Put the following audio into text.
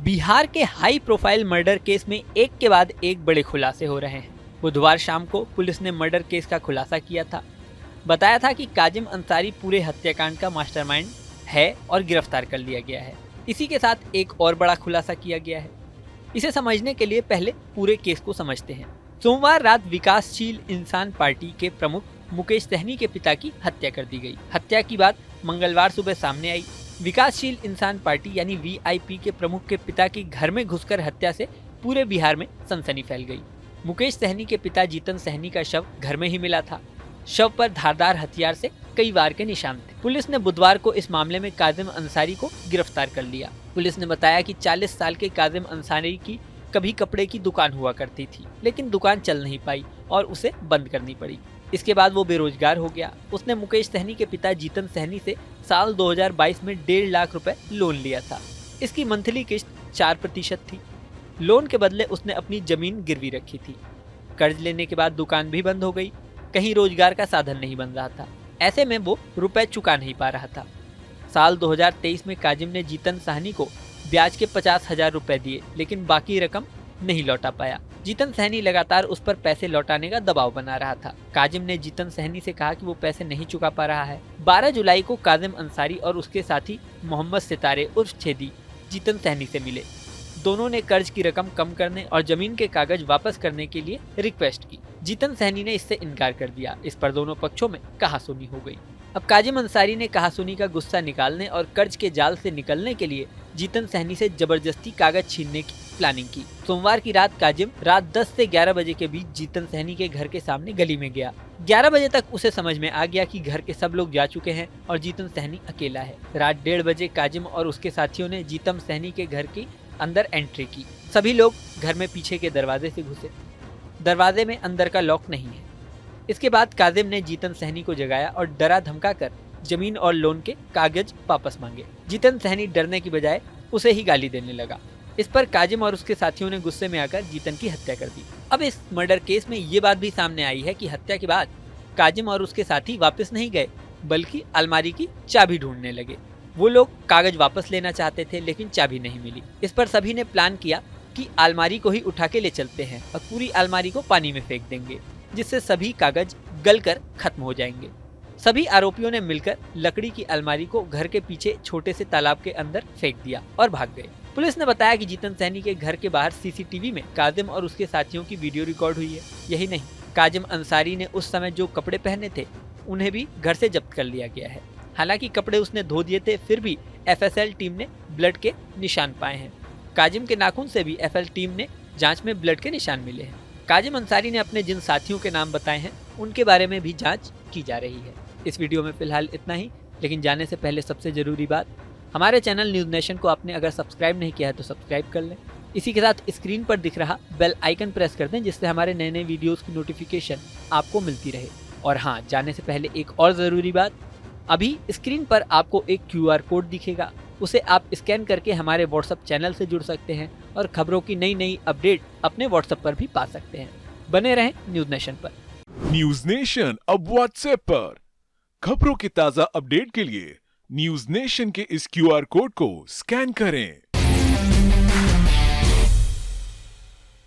बिहार के high profile murder case में एक के बाद एक बड़े खुलासे हो रहे हैं। बुधवार शाम को पुलिस ने मर्डर केस का खुलासा किया था। बताया था कि काजिम अंसारी पूरे हत्याकांड का मास्टरमाइंड है और गिरफ्तार कर लिया गया है। इसी के साथ एक और बड़ा खुलासा किया गया है। इसे समझने के लिए पहले पूरे केस को समझते हैं। सोमवार रात विकासशील इंसान पार्टी के प्रमुख मुकेश सहनी के पिता की हत्या कर दी गई। हत्या की बात मंगलवार सुबह सामने आई। विकासशील इंसान पार्टी यानी वीआईपी के प्रमुख के पिता की घर में घुसकर हत्या से पूरे बिहार में सनसनी फैल गई। मुकेश सहनी के पिता जीतन सहनी का शव घर में ही मिला था। शव पर धारदार हथियार से कई वार के निशान थे। पुलिस ने बुधवार को इस मामले में काजिम अंसारी को गिरफ्तार कर लिया। पुलिस ने बताया कि 40 साल के काजिम अंसारी की कभी कपड़े की दुकान हुआ करती थी, लेकिन दुकान चल नहीं पाई और उसे बंद करनी पड़ी। इसके बाद वो बेरोजगार हो गया। उसने मुकेश सहनी के पिता जीतन सहनी से साल 2022 में 1.5 लाख रुपए लोन लिया था। इसकी मंथली किस्त 4% थी। लोन के बदले उसने अपनी जमीन गिरवी रखी थी। कर्ज लेने के बाद दुकान भी बंद हो गई। कहीं रोजगार का साधन नहीं बन रहा था। ऐसे में वो रुपए चुका नहीं पा रहा था। साल 2023 में काजिम ने जीतन सहनी को ब्याज के 50,000 रुपए दिए, लेकिन बाकी रकम नहीं लौटा पाया। जीतन सहनी लगातार उस पर पैसे लौटाने का दबाव बना रहा था। काजिम ने जीतन सहनी से कहा कि वो पैसे नहीं चुका पा रहा है। 12 जुलाई को काजिम अंसारी और उसके साथी मोहम्मद सितारे उर्फ छेदी जीतन सहनी से मिले। दोनों ने कर्ज की रकम कम करने और जमीन के कागज वापस करने के लिए रिक्वेस्ट की। जीतन सहनी ने इससे इनकार कर दिया। इस पर दोनों पक्षों में कहासुनी हो गई। अब काजिम अंसारी ने कहासुनी का गुस्सा निकालने और कर्ज के जाल से निकलने के लिए जीतन सहनी से जबरदस्ती कागज छीनने की प्लानिंग की। सोमवार की रात काजिम रात 10 से 11 बजे के बीच जीतन सहनी के घर के सामने गली में गया। 11 बजे तक उसे समझ में आ गया कि घर के सब लोग जा चुके हैं और जीतन सहनी अकेला है। रात 1:30 बजे काजिम और उसके साथियों ने जीतन सहनी के घर की अंदर एंट्री की। सभी लोग घर में पीछे के दरवाजे से घुसे। दरवाजे में अंदर का लॉक नहीं है। इसके बाद काजिम ने जीतन सहनी को जगाया और डरा धमकाकर जमीन और लोन के कागज वापस मांगे। जीतन सहनी डरने की बजाय उसे ही गाली देने लगा। इस पर काजिम और उसके साथियों ने गुस्से में आकर जीतन की हत्या कर दी। अब इस मर्डर केस में ये बात भी सामने आई है कि हत्या के बाद काजिम और उसके साथी वापस नहीं गए, बल्कि अलमारी की चाबी ढूंढने लगे। वो लोग कागज वापस लेना चाहते थे, लेकिन चाबी नहीं मिली। इस पर सभी ने प्लान किया कि अलमारी को ही उठा के ले चलते हैं और पूरी अलमारी को पानी में फेंक देंगे, जिससे सभी कागज गलकर खत्म हो जाएंगे। सभी आरोपियों ने मिलकर लकड़ी की अलमारी को घर के पीछे छोटे से तालाब के अंदर फेंक दिया और भाग गए। पुलिस ने बताया कि जीतन सहनी के घर के बाहर सीसीटीवी में काजिम और उसके साथियों की वीडियो रिकॉर्ड हुई है। यही नहीं, काजिम अंसारी ने उस समय जो कपड़े पहने थे उन्हें भी घर से जब्त कर लिया गया है। हालांकि कपड़े उसने धो दिए थे, फिर भी एफएसएल टीम ने ब्लड के निशान पाए हैं। काजिम के नाखून से भी एफएसएल टीम ने जांच में ब्लड के निशान मिले हैं। काजिम अंसारी ने अपने जिन साथियों के नाम बताए हैं उनके बारे में भी जांच की जा रही है। इस वीडियो में फिलहाल इतना ही, लेकिन जाने से पहले सबसे जरूरी बात, हमारे चैनल न्यूज़ नेशन को आपने अगर सब्सक्राइब नहीं किया है तो सब्सक्राइब कर लें। इसी के साथ स्क्रीन पर दिख रहा बेल आइकन प्रेस कर दें, जिससे हमारे नए नए वीडियोस की नोटिफिकेशन आपको मिलती रहे। और हाँ, जाने से पहले एक और ज़रूरी बात, अभी स्क्रीन पर आपको एक QR कोड दिखेगा। उसे आप स्कैन करके हमारे व्हाट्सएप चैनल से जुड़ सकते हैं और खबरों की नई नई अपडेट अपने व्हाट्सएप पर भी पा सकते हैं। बने रहें न्यूज़ नेशन पर। न्यूज नेशन अब व्हाट्सएप पर। खबरों की ताजा अपडेट के लिए न्यूज नेशन के इस QR कोड को स्कैन करें।